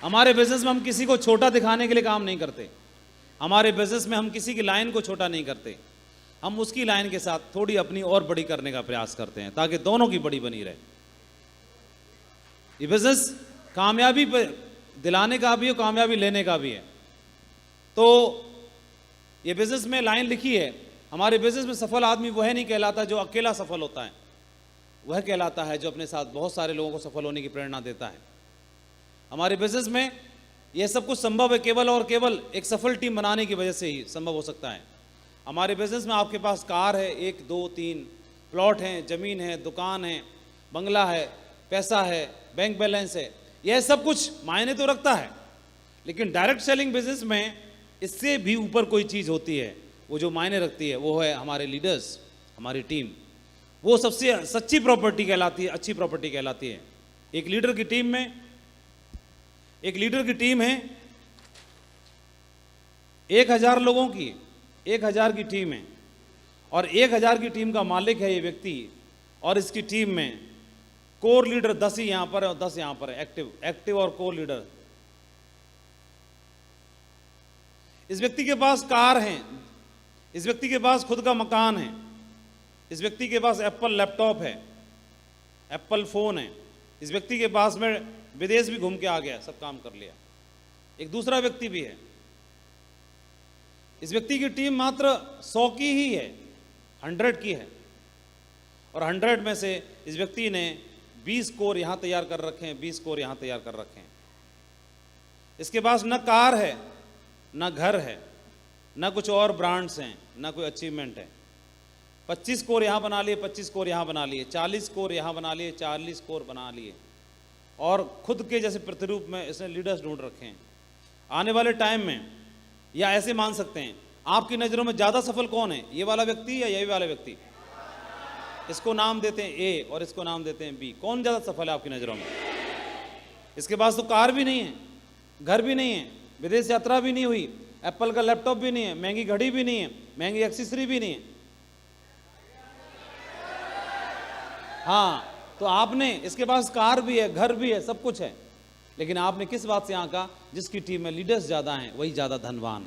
हमारे बिजनेस में हम किसी को छोटा दिखाने के लिए काम नहीं करते। हमारे बिजनेस में हम किसी की लाइन को छोटा नहीं करते, हम उसकी लाइन के साथ थोड़ी अपनी और बड़ी करने का प्रयास करते हैं ताकि दोनों की बड़ी बनी रहे। ये बिजनेस कामयाबी दिलाने का भी है, कामयाबी लेने का भी है। तो ये बिजनेस में लाइन लिखी है, हमारे बिजनेस में सफल आदमी वह नहीं कहलाता जो अकेला सफल होता है, वह कहलाता है जो अपने साथ बहुत सारे लोगों को सफल होने की प्रेरणा देता है। हमारे बिजनेस में यह सब कुछ संभव है केवल और केवल एक सफल टीम बनाने की वजह से ही संभव हो सकता है। हमारे बिजनेस में आपके पास कार है, 1 2 3 प्लॉट हैं, ज़मीन है, दुकान है, बंगला है, पैसा है, बैंक बैलेंस है, यह सब कुछ मायने तो रखता है, लेकिन डायरेक्ट सेलिंग बिजनेस में इससे भी ऊपर कोई चीज़ होती है, वो जो मायने रखती है वो है हमारे लीडर्स, हमारी टीम। वो सबसे सच्ची प्रॉपर्टी कहलाती है, अच्छी प्रॉपर्टी कहलाती है। एक लीडर की टीम में, एक लीडर की टीम है 1000 लोगों की, 1000 की टीम है और 1000 की टीम का मालिक है ये व्यक्ति, और इसकी टीम में कोर लीडर 10 ही यहां पर है और 10 यहां पर है, एक्टिव और कोर लीडर। इस व्यक्ति के पास कार है, इस व्यक्ति के पास खुद का मकान है, इस व्यक्ति के पास एप्पल लैपटॉप है, एप्पल फोन है, इस व्यक्ति के पास में विदेश भी घूम के आ गया, सब काम कर लिया। एक दूसरा व्यक्ति भी है, इस व्यक्ति की टीम मात्र 100 की ही है, 100 की है, और 100 में से इस व्यक्ति ने 20 कोर यहां तैयार कर रखे हैं, 20 कोर यहां तैयार कर रखे हैं। इसके पास न कार है, न घर है, न कुछ और ब्रांड्स हैं, न कोई अचीवमेंट है। 25 कोर यहां बना लिए, 25 कोर यहां बना लिए, 40 कोर यहां बना लिए, 40 कोर बना लिए, और खुद के जैसे प्रतिरूप में इसने लीडर्स ढूंढ रखे हैं। आने वाले टाइम में, या ऐसे मान सकते हैं, आपकी नज़रों में ज़्यादा सफल कौन है, ये वाला व्यक्ति या ये वाला व्यक्ति? इसको नाम देते हैं ए और इसको नाम देते हैं बी। कौन ज़्यादा सफल है आपकी नज़रों में? इसके पास तो कार भी नहीं है, घर भी नहीं है, विदेश यात्रा भी नहीं हुई, एप्पल का लैपटॉप भी नहीं है, महंगी घड़ी भी नहीं है, महंगी एक्सेसरी भी नहीं है। हाँ, तो आपने, इसके पास कार भी है, घर भी है, सब कुछ है, लेकिन आपने किस बात से आंका? जिसकी टीम में लीडर्स ज्यादा हैं वही ज्यादा धनवान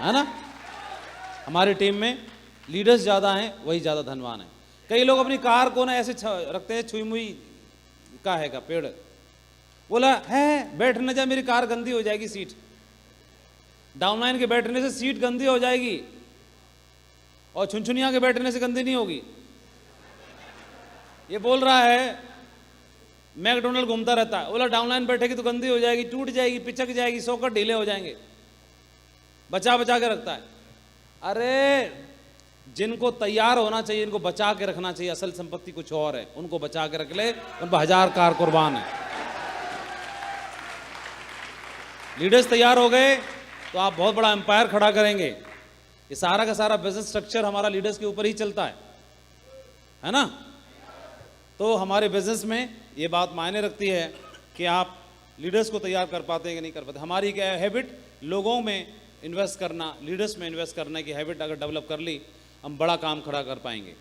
है ना? हमारी टीम में लीडर्स ज्यादा हैं वही ज्यादा धनवान है। कई लोग अपनी कार को ना ऐसे रखते हैं, छुई मुई का है का पेड़, बोला है बैठ न जा, मेरी कार गंदी हो जाएगी, सीट डाउनलाइन के बैठने से सीट गंदी हो जाएगी और छुनछुनिया के बैठने से गंदी नहीं होगी। ये बोल रहा है, मैकडोनल्ड घूमता रहता है, बोला डाउनलाइन बैठेगी तो गंदी हो जाएगी, टूट जाएगी, पिचक जाएगी, सॉकेट ढीले हो जाएंगे, बचा बचा के रखता है। अरे जिनको तैयार होना चाहिए इनको बचा के रखना चाहिए, असल संपत्ति कुछ और है, उनको बचा के रख ले, उन पर 1000 कार कुर्बान है। लीडर्स तैयार हो गए तो आप बहुत बड़ा एम्पायर खड़ा करेंगे। ये सारा का सारा बिजनेस स्ट्रक्चर हमारा लीडर्स के ऊपर ही चलता है ना? तो हमारे बिजनेस में ये बात मायने रखती है कि आप लीडर्स को तैयार कर पाते हैं कि नहीं कर पाते। हमारी क्या हैबिट, लोगों में इन्वेस्ट करना, लीडर्स में इन्वेस्ट करने की हैबिट अगर डेवलप कर ली, हम बड़ा काम खड़ा कर पाएंगे।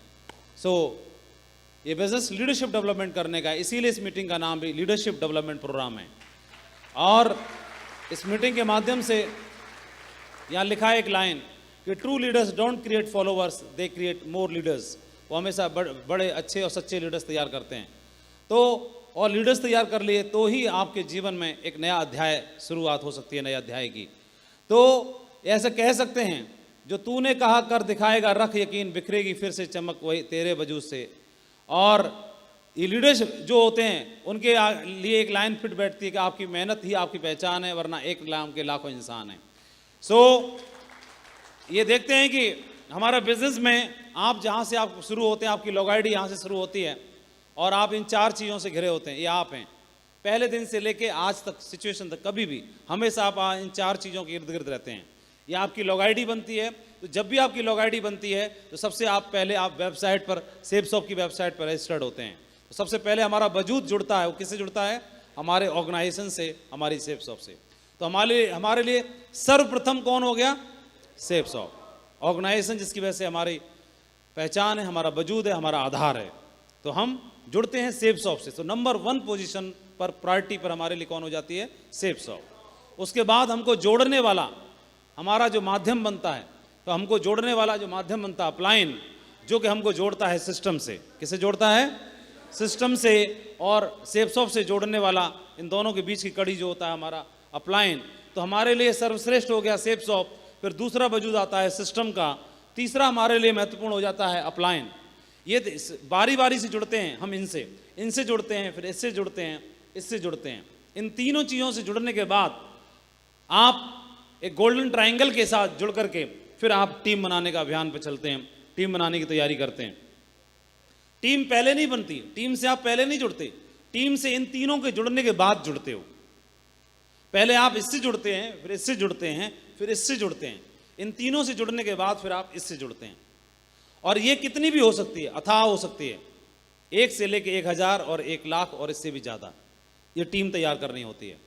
ये बिजनेस लीडरशिप डेवलपमेंट करने का है, इसीलिए इस मीटिंग का नाम भी लीडरशिप डेवलपमेंट प्रोग्राम है। और इस मीटिंग के माध्यम से यहाँ लिखा है एक लाइन कि true leaders don't create followers, they create more leaders. वो हमेशा बड़े अच्छे और सच्चे लीडर्स तैयार करते हैं। और लीडर्स तैयार कर लिए तो ही आपके जीवन में एक नया अध्याय शुरुआत हो सकती है, नए अध्याय की। तो ऐसे कह सकते हैं, जो तूने कहा कर दिखाएगा, रख यकीन, बिखरेगी फिर से चमक वही तेरे वजूद से। और ये लीडर्स जो होते हैं उनके लिए एक लाइन फिट बैठती है कि आपकी मेहनत ही आपकी पहचान है, वरना एक नाम के लाखों इंसान हैं। ये देखते हैं कि हमारा बिजनेस में आप जहाँ से आप शुरू होते हैं, आपकी लॉग आईडी यहाँ से शुरू होती है, और आप इन 4 चीज़ों से घिरे होते हैं। ये आप हैं, पहले दिन से लेके आज तक, सिचुएशन तक, कभी भी हमेशा आप इन 4 चीज़ों के इर्द गिर्द रहते हैं। ये आपकी लॉग आईडी बनती है। तो जब भी आपकी लॉग आईडी बनती है तो सबसे पहले आप वेबसाइट पर, सेप्सॉफ्ट की वेबसाइट पर रजिस्टर्ड होते हैं। तो सबसे पहले हमारा वजूद जुड़ता है, वो किससे जुड़ता है? हमारे ऑर्गेनाइजेशन से, हमारी सेप्सॉफ्ट से। तो हमारे लिए सर्वप्रथम कौन हो गया? सेप्सॉफ्ट ऑर्गेनाइजेशन, जिसकी वजह से हमारी पहचान है, हमारा वजूद है, हमारा आधार है। तो हम जुड़ते हैं सेप्सॉफ्ट से। तो नंबर 1 पोजीशन पर प्रायोरिटी पर हमारे लिए कौन हो जाती है? SafeSoft। उसके बाद हमको जोड़ने वाला हमारा जो माध्यम बनता है, तो हमको जोड़ने वाला जो माध्यम बनता है अपलाइन, जो कि हमको जोड़ता है सिस्टम से। किसे जोड़ता है? सिस्टम से और SafeSoft से जोड़ने वाला, इन दोनों के बीच की कड़ी जो होता है हमारा अपलाइन। तो हमारे लिए सर्वश्रेष्ठ हो गया SafeSoft, फिर दूसरा वजूद आता है सिस्टम का, तीसरा हमारे लिए महत्वपूर्ण हो जाता है अपलाइन। ये बारी बारी से जुड़ते हैं हम, इनसे जुड़ते हैं, फिर इससे जुड़ते हैं, इससे जुड़ते हैं। इन तीनों चीज़ों से जुड़ने के बाद आप एक गोल्डन ट्रायंगल के साथ जुड़ करके फिर आप टीम बनाने का अभियान पर चलते हैं, टीम बनाने की तैयारी करते हैं। टीम पहले नहीं बनती, टीम से आप पहले नहीं जुड़ते, टीम से इन तीनों के जुड़ने के बाद जुड़ते हो। पहले आप इससे जुड़ते हैं, फिर इससे जुड़ते हैं, फिर इससे जुड़ते हैं। इन तीनों से जुड़ने के बाद फिर आप इससे जुड़ते हैं। और ये कितनी भी हो सकती है, अथाह हो सकती है, 1 से लेके 1000 और 1 लाख और इससे भी ज़्यादा ये टीम तैयार करनी होती है।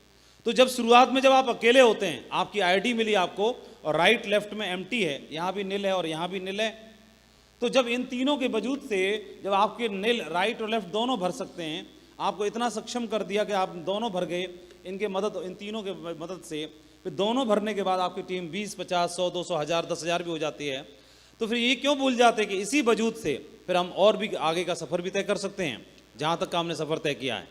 तो जब शुरुआत में जब आप अकेले होते हैं, आपकी आईडी मिली आपको और राइट लेफ्ट में एम्प्टी है, यहाँ भी नील है और यहाँ भी नील है, तो जब इन तीनों के वजूद से जब आपके नील राइट और लेफ्ट दोनों भर सकते हैं, आपको इतना सक्षम कर दिया कि आप दोनों भर गए इनके मदद, इन तीनों के मदद से, फिर दोनों भरने के बाद आपकी टीम 20, 50, 100, 200, 1000, 10,000 भी हो जाती है। तो फिर ये क्यों भूल जाते हैं कि इसी वजूद से फिर हम और भी आगे का सफ़र भी तय कर सकते हैं, जहाँ तक का हमने सफ़र तय किया है।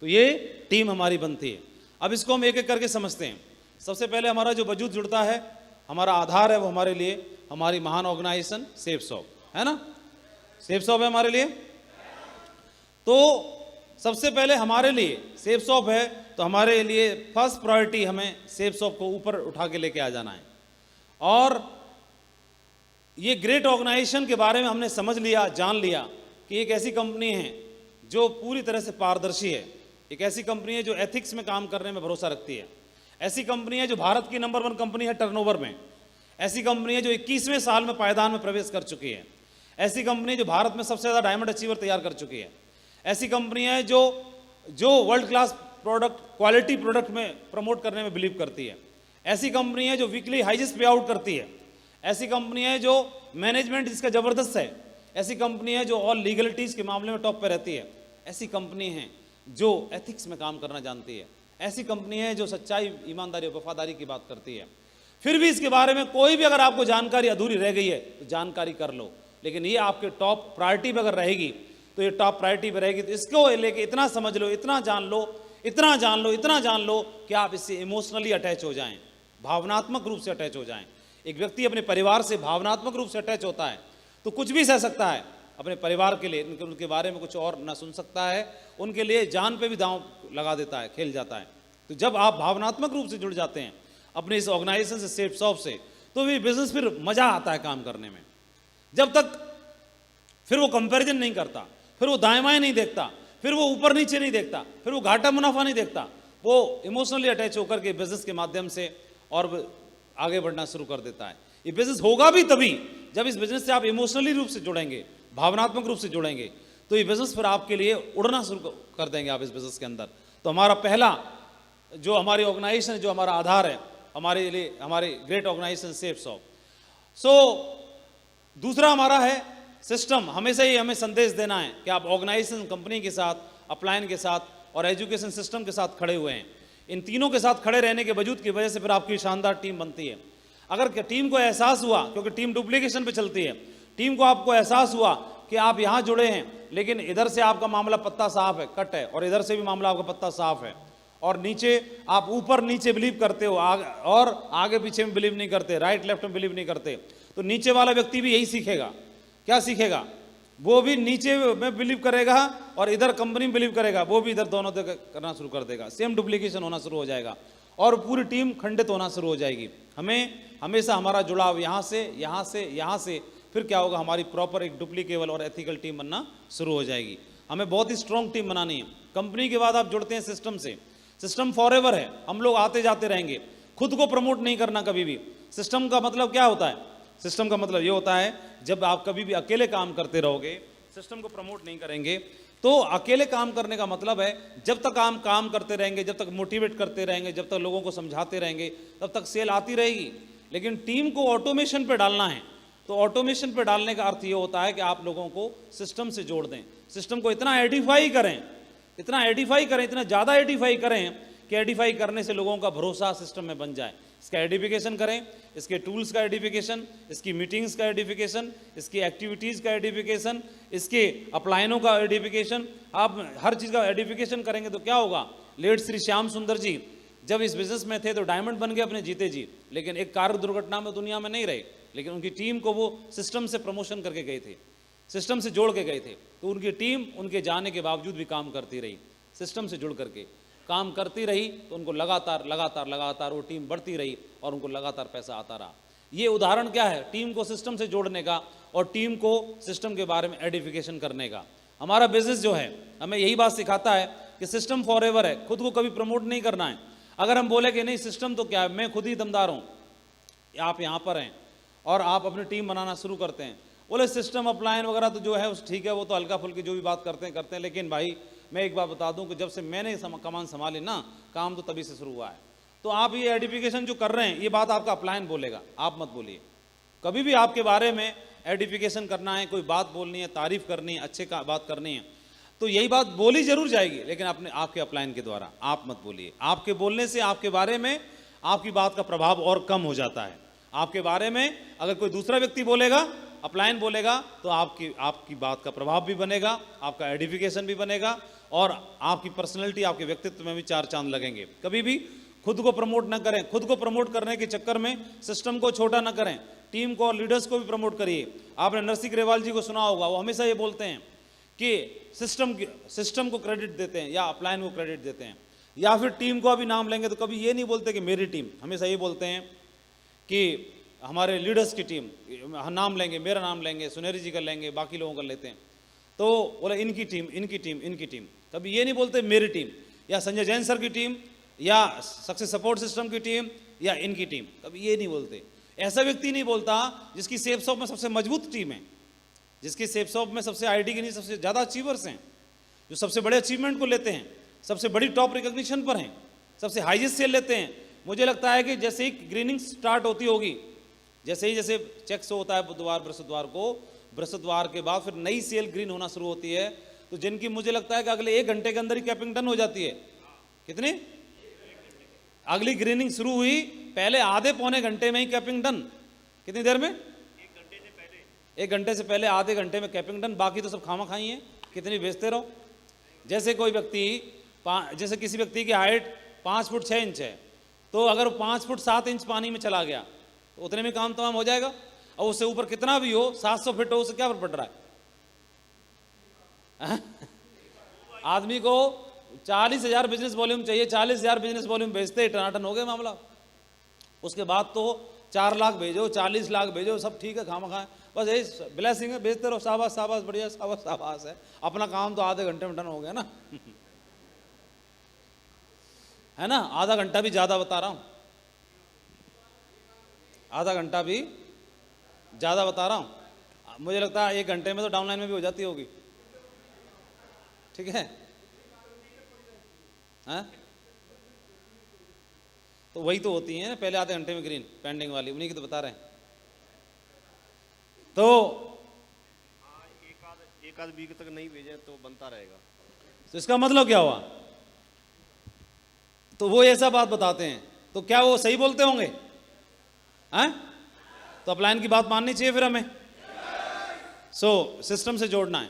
तो ये टीम हमारी बनती है। अब इसको हम एक एक करके समझते हैं। सबसे पहले हमारा जो वजूद जुड़ता है, हमारा आधार है, वो हमारे लिए हमारी महान ऑर्गेनाइजेशन SafeSoft है ना। SafeSoft है हमारे लिए। तो सबसे पहले हमारे लिए SafeSoft है, तो हमारे लिए फर्स्ट प्रायोरिटी हमें SafeSoft को ऊपर उठा के लेके आ जाना है। और ये ग्रेट ऑर्गेनाइजेशन के बारे में हमने समझ लिया, जान लिया कि एक ऐसी कंपनी है जो पूरी तरह से पारदर्शी है, एक ऐसी कंपनी है जो एथिक्स में काम करने में भरोसा रखती है, ऐसी कंपनी है जो भारत की नंबर 1 कंपनी है टर्नओवर में, ऐसी कंपनी है जो 21वें साल में पायदान में प्रवेश कर चुकी है, ऐसी कंपनी है जो भारत में सबसे ज़्यादा डायमंड अचीवर तैयार कर चुकी है, ऐसी कंपनी है जो world class product, quality product में प्रमोट करने में बिलीव करती है, ऐसी कंपनी है जो वीकली हाईएस्ट पे आउट करती है, ऐसी कंपनी है जो मैनेजमेंट जिसका ज़बरदस्त है, ऐसी कंपनी है जो ऑल लीगलिटीज़ के मामले में टॉप पे रहती है, ऐसी कंपनी है जो एथिक्स में काम करना जानती है, ऐसी कंपनी है जो सच्चाई, ईमानदारी और वफादारी की बात करती है। फिर भी इसके बारे में कोई भी अगर आपको जानकारी अधूरी रह गई है तो जानकारी कर लो, लेकिन ये आपके टॉप प्रायोरिटी पे अगर रहेगी तो ये टॉप प्रायोरिटी पे रहेगी। तो इसको लेके इतना समझ लो, इतना जान लो, इतना जान लो, इतना जान लो कि आप इससे इमोशनली अटैच हो जाएं, भावनात्मक रूप से अटैच हो जाएं। एक व्यक्ति अपने परिवार से भावनात्मक रूप से अटैच होता है तो कुछ भी सह सकता है अपने परिवार के लिए, उनके बारे में कुछ और ना सुन सकता है, उनके लिए जान पे भी दांव लगा देता है, खेल जाता है। तो जब आप भावनात्मक रूप से जुड़ जाते हैं अपने इस ऑर्गेनाइजेशन से, SafeSoft से, तो भी बिजनेस फिर मजा आता है काम करने में। जब तक फिर वो कंपैरिजन नहीं करता, फिर वो दाएं बाएं नहीं देखता, फिर वो ऊपर नीचे नहीं देखता, फिर वो घाटा मुनाफा नहीं देखता, वो इमोशनली अटैच होकर के बिजनेस के माध्यम से और आगे बढ़ना शुरू कर देता है। ये बिजनेस होगा भी तभी जब इस बिजनेस से आप इमोशनली रूप से जुड़ेंगे, भावनात्मक रूप से जुड़ेंगे, तो ये बिजनेस फिर आपके लिए उड़ना शुरू कर देंगे आप इस बिजनेस के अंदर। तो हमारा पहला जो हमारी ऑर्गेनाइजेशन, जो हमारा आधार है हमारे लिए, हमारी ग्रेट ऑर्गेनाइजेशन SafeSoft। दूसरा हमारा है सिस्टम। हमेशा ही हमें संदेश देना है कि आप ऑर्गेनाइजेशन, कंपनी के साथ, अपलाइन के साथ और एजुकेशन सिस्टम के साथ खड़े हुए हैं। इन तीनों के साथ खड़े रहने के वजूद की वजह से फिर आपकी शानदार टीम बनती है। अगर टीम को एहसास हुआ, क्योंकि टीम डुप्लीकेशन पे चलती है, टीम को आपको एहसास हुआ कि आप यहाँ जुड़े हैं लेकिन इधर से आपका मामला पत्ता साफ है, कट है, और इधर से भी मामला आपका पत्ता साफ है, और नीचे आप ऊपर नीचे बिलीव करते हो और आगे पीछे में बिलीव नहीं करते, राइट लेफ्ट में बिलीव नहीं करते, तो नीचे वाला व्यक्ति भी यही सीखेगा। क्या सीखेगा? वो भी नीचे में बिलीव करेगा और इधर कंपनी में बिलीव करेगा, वो भी इधर दोनों करना शुरू कर देगा, सेम डुप्लीकेशन होना शुरू हो जाएगा और पूरी टीम खंडित होना शुरू हो जाएगी। हमें हमेशा हमारा जुड़ाव यहाँ से, यहाँ से, यहाँ से, फिर क्या होगा, हमारी प्रॉपर एक डुप्लीकेबल और एथिकल टीम बनना शुरू हो जाएगी। हमें बहुत ही स्ट्रॉन्ग टीम बनानी है। कंपनी के बाद आप जुड़ते हैं सिस्टम से। सिस्टम फॉरएवर है, हम लोग आते जाते रहेंगे। खुद को प्रमोट नहीं करना कभी भी। सिस्टम का मतलब क्या होता है? सिस्टम का मतलब ये होता है जब आप कभी भी अकेले काम करते रहोगे, सिस्टम को प्रमोट नहीं करेंगे, तो अकेले काम करने का मतलब है जब तक आप काम करते रहेंगे, जब तक मोटिवेट करते रहेंगे, जब तक लोगों को समझाते रहेंगे, तब तक सेल आती रहेगी। लेकिन टीम को ऑटोमेशन पे डालना है, तो ऑटोमेशन पे डालने का अर्थ ये होता है कि आप लोगों को सिस्टम से जोड़ दें, सिस्टम को इतना एडिफाई करें इतना एडिफाई करें, इतना ज़्यादा एडिफाई करें कि एडिफाई करने से लोगों का भरोसा सिस्टम में बन जाए। इसका एडिफिकेशन करें, इसके टूल्स का एडिफिकेशन, इसकी मीटिंग्स का एडिफिकेशन, इसकी एक्टिविटीज़ का एडिफिकेशन, इसके अपलायनों का एडिफिकेशन। आप हर चीज़ का एडिफिकेशन करेंगे तो क्या होगा। लेट श्री श्याम सुंदर जी जब इस बिजनेस में थे तो डायमंड बन गए अपने जीते जी, लेकिन एक कार दुर्घटना में दुनिया में नहीं रहे, लेकिन उनकी टीम को वो सिस्टम से प्रमोशन करके गए थे, सिस्टम से जोड़ के गए थे। तो उनकी टीम उनके जाने के बावजूद भी काम करती रही, सिस्टम से जुड़ करके काम करती रही, तो उनको लगातार लगातार लगातार वो टीम बढ़ती रही और उनको लगातार पैसा आता रहा। ये उदाहरण क्या है, टीम को सिस्टम से जोड़ने का और टीम को सिस्टम के बारे में एडिफिकेशन करने का। हमारा बिजनेस जो है हमें यही बात सिखाता है कि सिस्टम फॉर एवर है, खुद को कभी प्रमोट नहीं करना है। अगर हम बोले कि नहीं सिस्टम तो क्या है, मैं खुद ही दमदार हूँ, आप यहाँ पर हैं और आप अपनी टीम बनाना शुरू करते हैं, बोले सिस्टम अपलाइन वगैरह तो जो है उस ठीक है, वो तो हल्का फुल्की जो भी बात करते हैं, लेकिन भाई मैं एक बात बता दूं कि जब से मैंने कमान संभाली ना, काम तो तभी से शुरू हुआ है। तो आप ये एडिफिकेशन जो कर रहे हैं, ये बात आपका अपलाइन बोलेगा, आप मत बोलिए। कभी भी आपके बारे में एडिफिकेशन करना है, कोई बात बोलनी है, तारीफ करनी है, अच्छे का बात करनी है, तो यही बात बोली जरूर जाएगी, लेकिन अपने आपके अपलाइन के द्वारा आप मत बोलिए। आपके बोलने से आपके बारे में आपकी बात का प्रभाव और कम हो जाता है। आपके बारे में अगर कोई दूसरा व्यक्ति बोलेगा, अपलाइन बोलेगा, तो आपकी बात का प्रभाव भी बनेगा, आपका एडिफिकेशन भी बनेगा और आपकी पर्सनैलिटी, आपके व्यक्तित्व में भी चार चांद लगेंगे। कभी भी खुद को प्रमोट न करें, खुद को प्रमोट करने के चक्कर में सिस्टम को छोटा न करें, टीम को और लीडर्स को भी प्रमोट करिए। आपने नरसिंह ग्रेवाल जी को सुना होगा, वो हमेशा ये बोलते हैं कि सिस्टम को क्रेडिट देते हैं या अपलाइन को क्रेडिट देते हैं, या फिर टीम को अभी नाम लेंगे तो कभी ये नहीं बोलते कि मेरी टीम, हमेशा ये बोलते हैं कि हमारे लीडर्स की टीम, नाम लेंगे, मेरा नाम लेंगे, सुनेरी जी का लेंगे, बाकी लोगों का लेते हैं, तो बोले इनकी टीम, इनकी टीम, इनकी टीम। कभी ये नहीं बोलते मेरी टीम या संजय जैन सर की टीम या सक्सेस सपोर्ट सिस्टम की टीम या इनकी टीम, कभी ये नहीं बोलते। ऐसा व्यक्ति नहीं बोलता जिसकी सेफ शॉप में सबसे मजबूत टीम है, जिसकी सेफ शॉप में सबसे आईडी के नहीं सबसे ज़्यादा अचीवर्स हैं, जो सबसे बड़े अचीवमेंट को लेते हैं, सबसे बड़ी टॉप रिकॉग्निशन पर हैं, सबसे हाईएस्ट सेल लेते हैं। मुझे लगता है कि जैसे ही ग्रीनिंग स्टार्ट होती होगी, जैसे चेक शो होता है बुधवार बृहस्पतिवार को, बृहस्पतिवार के बाद फिर नई सेल ग्रीन होना शुरू होती है, तो जिनकी मुझे लगता है कि अगले 1 घंटे के अंदर ही कैपिंग डन हो जाती है। कितनी अगली ग्रीनिंग शुरू हुई, पहले आधे पौने घंटे में ही कैपिंग डन। कितनी देर में? 1 घंटे से पहले आधे घंटे में कैपिंग डन, बाकी तो सब खामा खाई है, कितनी बेचते रहो। जैसे कोई व्यक्ति, जैसे किसी व्यक्ति की हाइट 5 फुट 6 इंच है, तो अगर 5 फुट 7 इंच पानी में चला गया तो उतने में काम तमाम हो जाएगा। और उससे ऊपर कितना भी हो, 700 फीट हो, उससे क्या फर्क पड़ रहा है? आदमी को 40,000 बिजनेस वॉल्यूम चाहिए, 40,000 बिजनेस वॉल्यूम भेजते टनाटन हो गए मामला। उसके बाद तो 4 लाख भेजो, 40 लाख भेजो, सब ठीक है, खामा खाए, बस यही ब्लेसिंग है, भेजते रहो, शाबाश शाबाश, बढ़िया, शाबाश शाबाश है। अपना काम तो आधे घंटे में डन हो गया ना, है ना? आधा घंटा भी ज़्यादा बता रहा हूँ, आधा घंटा भी ज़्यादा बता रहा हूँ। मुझे लगता है 1 घंटे में तो डाउनलाइन में भी हो जाती होगी, ठीक है? हाँ, तो वही तो होती है पहले आधे घंटे में ग्रीन पेंडिंग वाली, उन्हीं की तो बता रहे हैं। तो एक आध वीक तक नहीं भेजे तो बनता रहेगा, तो इसका मतलब क्या हुआ? तो वो ऐसा बात बताते हैं, तो क्या वो सही बोलते होंगे? हैं? तो अपलाइन की बात माननी चाहिए फिर हमें। सिस्टम से जोड़ना है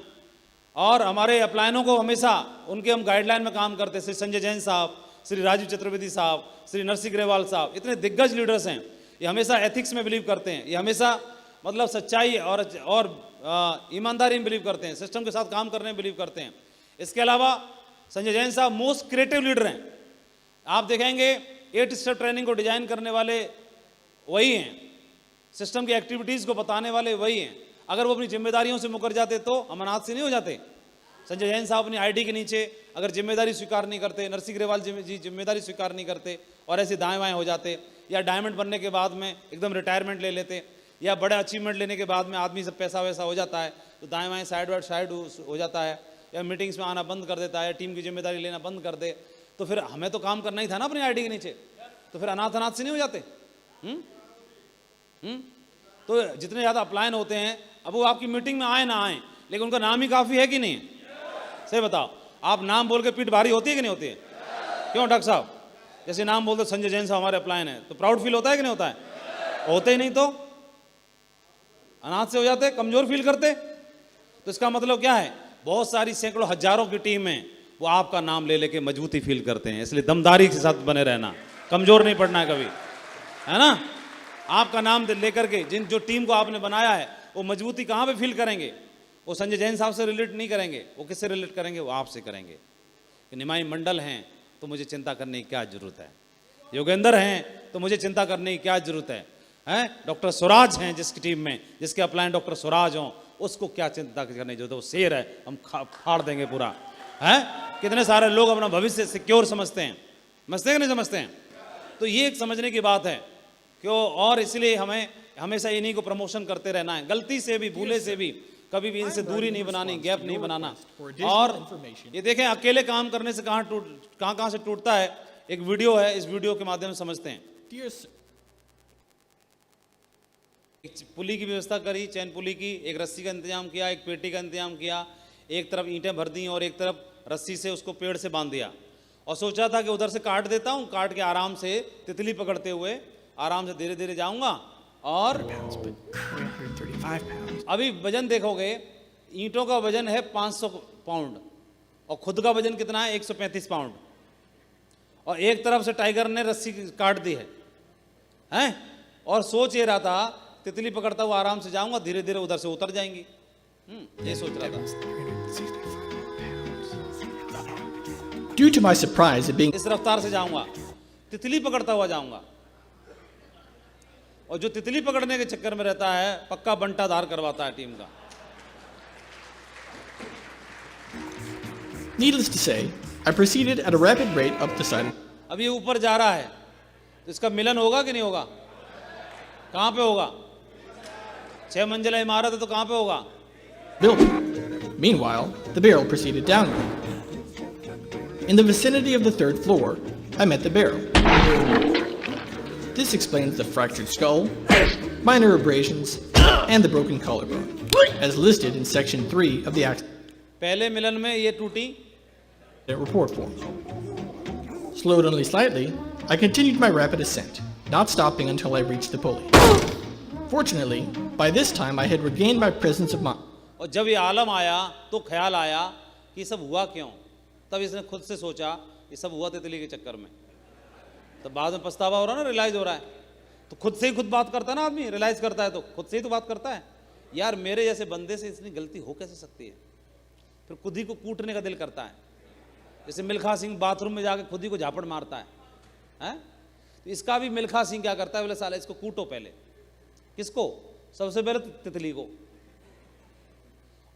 और हमारे अपलाइनों को हमेशा उनके हम गाइडलाइन में काम करते हैं। श्री संजय जैन साहब, श्री राजीव चतुर्वेदी साहब, श्री नरसिंह ग्रेवाल साहब, इतने दिग्गज लीडर्स हैं, ये हमेशा एथिक्स में बिलीव करते हैं, ये हमेशा मतलब सच्चाई और ईमानदारी में बिलीव करते हैं, सिस्टम के साथ काम करने में बिलीव करते हैं। इसके अलावा संजय जैन साहब मोस्ट क्रिएटिव लीडर हैं। आप देखेंगे 8 स्टेप ट्रेनिंग को डिजाइन करने वाले वही हैं, सिस्टम की एक्टिविटीज़ को बताने वाले वही हैं। अगर वो अपनी जिम्मेदारियों से मुकर जाते तो हम अनाथ से नहीं हो जाते। संजय जैन साहब अपनी आईडी के नीचे अगर जिम्मेदारी स्वीकार नहीं करते, नरसिंह ग्रेवाल जी जिम्मेदारी स्वीकार नहीं करते और ऐसे दाएं बाएं हो जाते, या डायमंड बनने के बाद में एकदम रिटायरमेंट ले लेते, या बड़ा अचीवमेंट लेने के बाद में आदमी सब पैसा वैसा हो जाता है तो दाएं बाएं साइड हो जाता है, या मीटिंग्स में आना बंद कर देता है, टीम की जिम्मेदारी लेना बंद कर दे, तो फिर हमें तो काम करना ही था ना अपनी आईडी के नीचे, तो फिर अनाथ से नहीं हो जाते। तो जितने ज़्यादा अपलायन होते हैं, अब वो आपकी मीटिंग में आए ना आए, लेकिन उनका नाम ही काफ़ी है कि नहीं? सही बताओ, आप नाम बोल के पीठ भारी होती है कि नहीं होती है? क्यों डॉक्टर साहब? जैसे नाम बोलते संजय जैन साहब हमारे अपलायन है, तो प्राउड फील होता है कि नहीं होता है? होते ही नहीं तो अनाथ से हो जाते, कमजोर फील करते। तो इसका मतलब क्या है? बहुत सारी सैकड़ों हजारों की टीम है, वो आपका नाम ले लेके मजबूती फील करते हैं। इसलिए दमदारी के साथ बने रहना, कमजोर नहीं पड़ना है कभी, है ना? आपका नाम लेकर के जो टीम को आपने बनाया है, वो मजबूती कहाँ पे फील करेंगे? वो संजय जैन साहब से रिलेट नहीं करेंगे, वो किससे रिलेट करेंगे? वो आपसे करेंगे कि निमाई मंडल हैं तो मुझे चिंता करने की क्या जरूरत है, योगेंद्र हैं तो मुझे चिंता करने की क्या जरूरत है, हैं? डॉक्टर स्वराज हैं जिसकी टीम में, जिसके अपलाइन डॉक्टर स्वराज हों, उसको क्या चिंता करने की जरूरत है? वो शेर है, हम फाड़ देंगे पूरा, है? कितने सारे लोग अपना भविष्य सिक्योर समझते हैं, समझते हैं कि नहीं समझते हैं? तो ये एक समझने की बात है क्यों। और इसलिए हमें हमेशा इन्हीं को प्रमोशन करते रहना है, गलती से भी भूले से भी कभी भी इनसे दूरी नहीं बनानी, गैप नहीं बनाना। और ये देखें अकेले काम करने से कहाँ से टूटता है। एक वीडियो है, इस वीडियो के माध्यम से समझते हैं। पुली की व्यवस्था करी, चैन पुली की, एक रस्सी का इंतजाम किया, एक पेटी का इंतजाम किया, एक तरफ ईंटें भर दी और एक तरफ रस्सी से उसको पेड़ से बांध दिया, और सोचा था कि उधर से काट देता हूँ, काट के आराम से तितली पकड़ते हुए आराम से धीरे धीरे जाऊंगा। और अभी वजन देखोगे, ईंटों का वजन है 500 पाउंड और खुद का वजन कितना है? 135 पाउंड। और एक तरफ से टाइगर ने रस्सी काट दी है? और सोच ये रहा था तितली पकड़ता हुआ आराम से जाऊंगा, धीरे धीरे उधर से उतर जाएंगी, ये सोच रहा था। Due to my surprise at being इस रफ्तार से जाऊंगा, तितली पकड़ता हुआ जाऊंगा। और जो तितली पकड़ने के चक्कर में रहता है, पक्का बंटाधार करवाता है टीम का। Needless to say, I proceeded at a rapid rate up the side. अब ये ऊपर जा रहा है तो इसका मिलन होगा कि नहीं होगा? कहां पे होगा? 6 मंजिला इमारत है तो कहां पे होगा? Building. Meanwhile, the barrel proceeded downward. In the vicinity of the 3rd floor, I met the barrel. This explains the fractured skull, minor abrasions, and the broken collarbone, as listed in Section 3 of the accident पहले मिलन में ये टूटी। report form. Slowed only slightly, I continued my rapid ascent, not stopping until I reached the pulley. Fortunately, by this time I had regained my presence of mind. और जब ये आलम आया तो ख्याल आया कि ये सब हुआ क्यों। तब इसने खुद से सोचा ये सब हुआ तितली के चक्कर में। तो बाद में पछतावा हो रहा है ना, रियलाइज हो रहा है। तो खुद से ही खुद बात करता है ना आदमी, रियलाइज करता है तो खुद से ही तो बात करता है, यार मेरे जैसे बंदे से इतनी गलती हो कैसे सकती है। फिर खुद ही को कूटने का दिल करता है, जैसे मिल्खा सिंह बाथरूम में जाके खुद ही को झापड़ मारता है? तो इसका भी मिल्खा सिंह क्या करता है, बोले साला इसको कूटो पहले। किसको? सबसे पहले तितली को,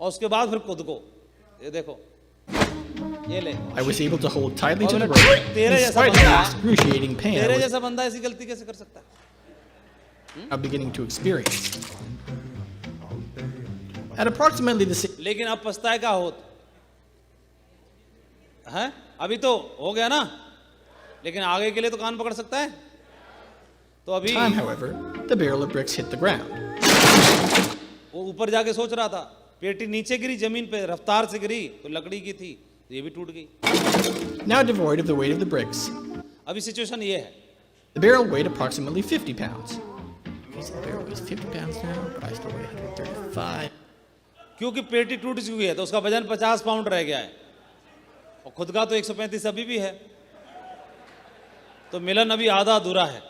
और उसके बाद फिर खुद को। ये देखो, ये ले। I was able to hold tightly to the और rope तेरे in जैसा spite of बंदा, the excruciating pain I तेरे was जैसा बंदा ऐसी गलती कैसे कर सकता है? now beginning to experience. At approximately the same लेकिन अब पछताए का होत है? अभी तो हो गया ना, लेकिन आगे के लिए तो कान पकड़ सकता है। तो अभी time, however, the barrel of bricks hit the ground. वो ऊपर जाके सोच रहा था, पेटी नीचे गिरी जमीन पे, रफ्तार से गिरी तो लकड़ी की थी, ये भी टूट गई। Now devoid of the weight of the bricks, अभी सिचुएशन ये है, the barrel weighed approximately 50 pounds. Okay, so the barrel weighs 50 pounds now, but I still weigh 135. क्योंकि पेटी टूट चुकी है तो उसका वजन 50 पाउंड रह गया है, और खुद का तो 135 अभी भी है। तो मिलन अभी आधा अधूरा है,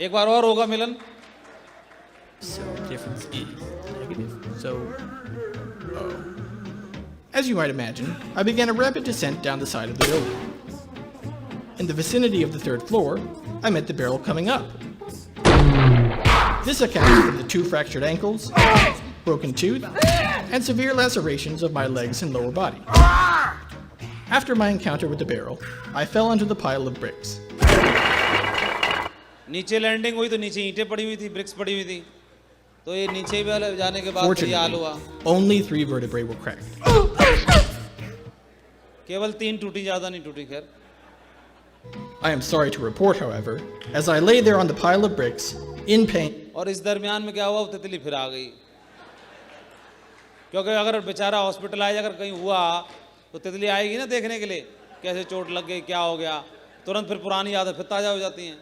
एक बार और होगा मिलन। So the difference is negative. So, as you might imagine, I began a rapid descent down the side of the building. In the vicinity of the 3rd floor, I met the barrel coming up. This accounts for the 2 fractured ankles, broken tooth, and severe lacerations of my legs and lower body. After my encounter with the barrel, I fell onto the pile of bricks. नीचे landing हुई तो नीचे ईंटें पड़ी हुई थी, BRICS पड़ी हुई थी, तो ये नीचे वाले जाने के बाद फिर ये हाल हुआ। Fortunately, only 3 vertebrae were cracked. केवल 3 टूटी, ज्यादा नहीं टूटी। खैर I am sorry to report, however, as I lay there on the pile of bricks, in pain, और इस दरमियान में क्या हुआ, वो तितली फिर आ गई, क्योंकि अगर बेचारा हॉस्पिटलाइज अगर कहीं हुआ तो तितली आएगी ना देखने के लिए कैसे चोट लग गई, क्या हो गया, तुरंत फिर पुरानी आदत फिर ताज़ा हो जाती हैं,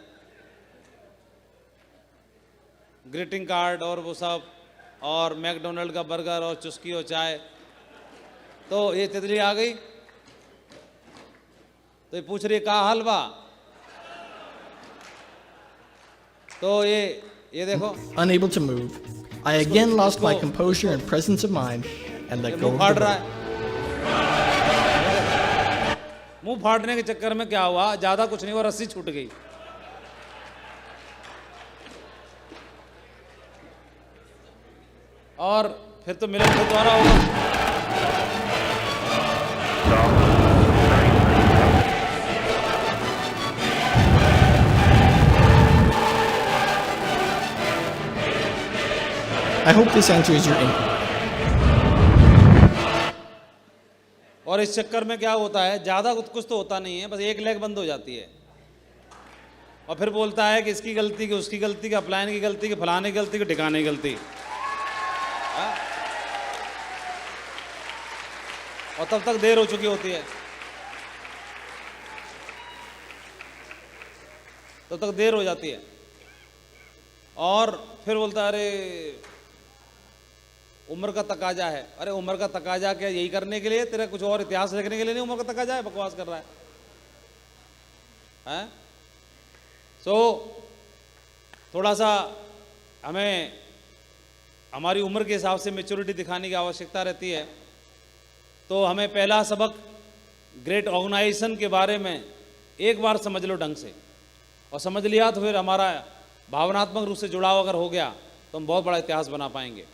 ग्रीटिंग कार्ड और वो सब, और मैकडोनल्ड का बर्गर और चुस्की और चाय। तो ये तितली आ गई तो ये पूछ रही है का हाल बा, तो ये देखो Unable to move, I again lost my composure and presence of mind and let go मुंह of फाड़ the रहा rope. है। मुंह फाड़ने के चक्कर में क्या हुआ, ज्यादा कुछ नहीं हुआ, रस्सी छूट गई। और फिर तो मिलन फिर दोबारा होगा। I hope this answers your inquiry. और इस चक्कर में क्या होता है, ज्यादा कुछ तो होता नहीं है, बस एक लेग बंद हो जाती है और फिर बोलता है कि इसकी गलती की, उसकी गलती की, अपलायन की गलती की, फलाने की गलती की, ठिकाने की गलती। हाँ? और तब तक देर हो चुकी होती है, तब तक देर हो जाती है और फिर बोलता है अरे उम्र का तकाजा है। अरे उम्र का तकाजा क्या यही करने के लिए, तेरा कुछ और इतिहास लिखने के लिए नहीं उम्र का तकाजा है, बकवास कर रहा है? सो थोड़ा सा हमें हमारी उम्र के हिसाब से मैच्योरिटी दिखाने की आवश्यकता रहती है। तो हमें पहला सबक ग्रेट ऑर्गेनाइजेशन के बारे में एक बार समझ लो ढंग से, और समझ लिया तो फिर हमारा भावनात्मक रूप से जुड़ाव अगर हो गया तो हम बहुत बड़ा इतिहास बना पाएंगे।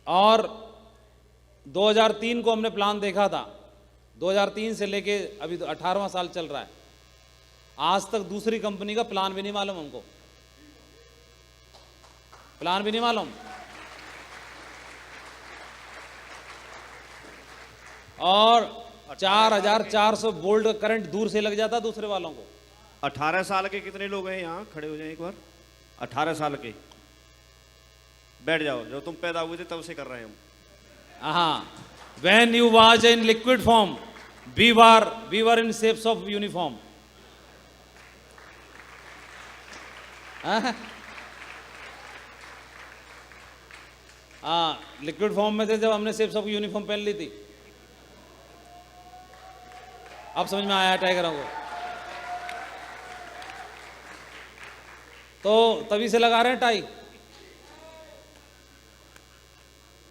और 2003 को हमने प्लान देखा था, 2003 से लेके अभी 18वां साल चल रहा है, आज तक दूसरी कंपनी का प्लान भी नहीं मालूम हमको, प्लान भी नहीं मालूम। और 4400 वोल्ट करंट दूर से लग जाता दूसरे वालों को। 18 साल के कितने लोग हैं यहाँ, खड़े हो जाए एक बार। 18 साल के बैठ जाओ, जो तुम पैदा हुए थे तब से कर रहे हैं हम। हाँ, when you was in liquid form, we were in shapes of uniform. हाँ, लिक्विड फॉर्म में थे जब हमने शेप्स ऑफ यूनिफॉर्म पहन ली थी। अब समझ में आया टाइगरों को, तो तभी से लगा रहे हैं टाई।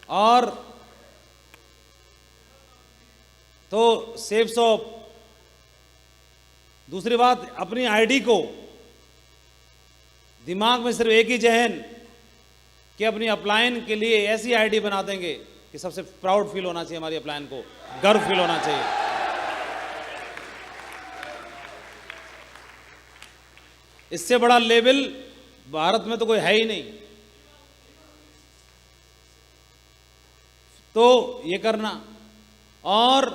और तो शेप्स ऑफ, दूसरी बात अपनी आईडी को दिमाग में सिर्फ एक ही जहन कि अपनी अपलायन के लिए ऐसी आईडी बना देंगे कि सबसे प्राउड फील होना चाहिए, हमारी अपलायन को गर्व फील होना चाहिए। इससे बड़ा लेवल भारत में तो कोई है ही नहीं। तो ये करना और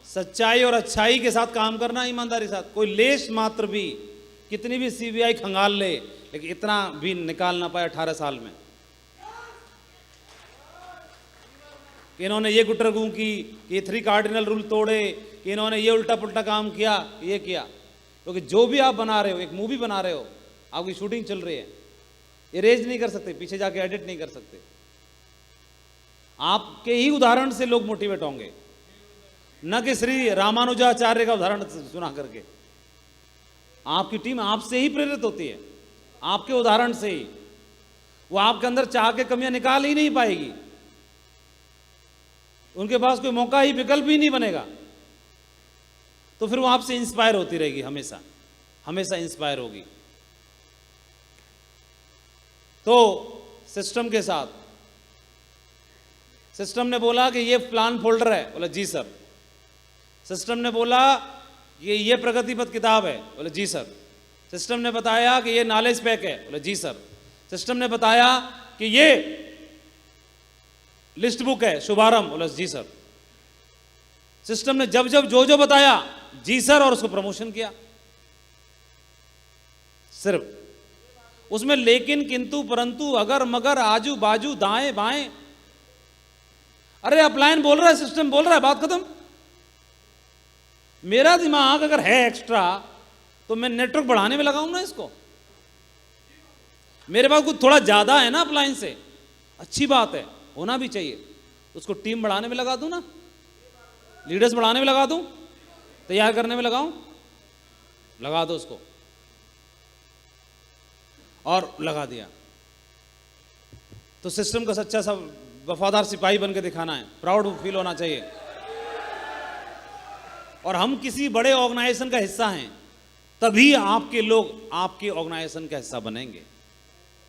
सच्चाई और अच्छाई के साथ काम करना, ईमानदारी के साथ। कोई लेश मात्र भी, कितनी भी सीबीआई खंगाल ले, लेकिन इतना भी निकाल ना पाए 18 साल में कि इन्होंने ये गुटरगू की, कि 3 कार्डिनल रूल तोड़े, कि इन्होंने ये उल्टा पुल्टा काम किया, ये किया। क्योंकि जो भी आप बना रहे हो, एक मूवी बना रहे हो, आपकी शूटिंग चल रही है, इरेज नहीं कर सकते, पीछे जाके एडिट नहीं कर सकते। आपके ही उदाहरण से लोग मोटिवेट होंगे, न कि श्री रामानुजाचार्य का उदाहरण सुना करके। आपकी टीम आपसे ही प्रेरित होती है, आपके उदाहरण से ही। वो आपके अंदर चाह के कमियां निकाल ही नहीं पाएगी, उनके पास कोई मौका ही, विकल्प ही नहीं बनेगा। तो फिर वो आपसे इंस्पायर होती रहेगी, हमेशा हमेशा इंस्पायर होगी। तो सिस्टम के साथ, सिस्टम ने बोला कि ये प्लान फोल्डर है, बोला जी सर। सिस्टम ने बोला कि ये प्रगति पथ किताब है, बोले जी सर। सिस्टम ने बताया कि ये नॉलेज पैक है, बोले जी सर। सिस्टम ने बताया कि ये लिस्ट बुक है, शुभारंभ, बोले जी सर। सिस्टम ने जब जब जो जो बताया जी सर, और उसको प्रमोशन किया सिर्फ उसमें। लेकिन किंतु परंतु अगर मगर आजू बाजू दाएं बाएं अरे अपलाइन बोल रहा है, सिस्टम बोल रहा है, बात खत्म। मेरा दिमाग अगर है एक्स्ट्रा तो मैं नेटवर्क बढ़ाने में लगाऊं ना इसको। मेरे पास कुछ थोड़ा ज्यादा है ना अपलाइन से, अच्छी बात है, होना भी चाहिए, उसको टीम बढ़ाने में लगा दूं ना, लीडर्स बढ़ाने में लगा दूं, तैयार करने में लगाऊं, लगा दो उसको, और लगा दिया। तो सिस्टम का सच्चा सा वफादार सिपाही बन के दिखाना है, प्राउड फील होना चाहिए। और हम किसी बड़े ऑर्गेनाइजेशन का हिस्सा हैं, तभी आपके लोग आपके ऑर्गेनाइजेशन का हिस्सा बनेंगे।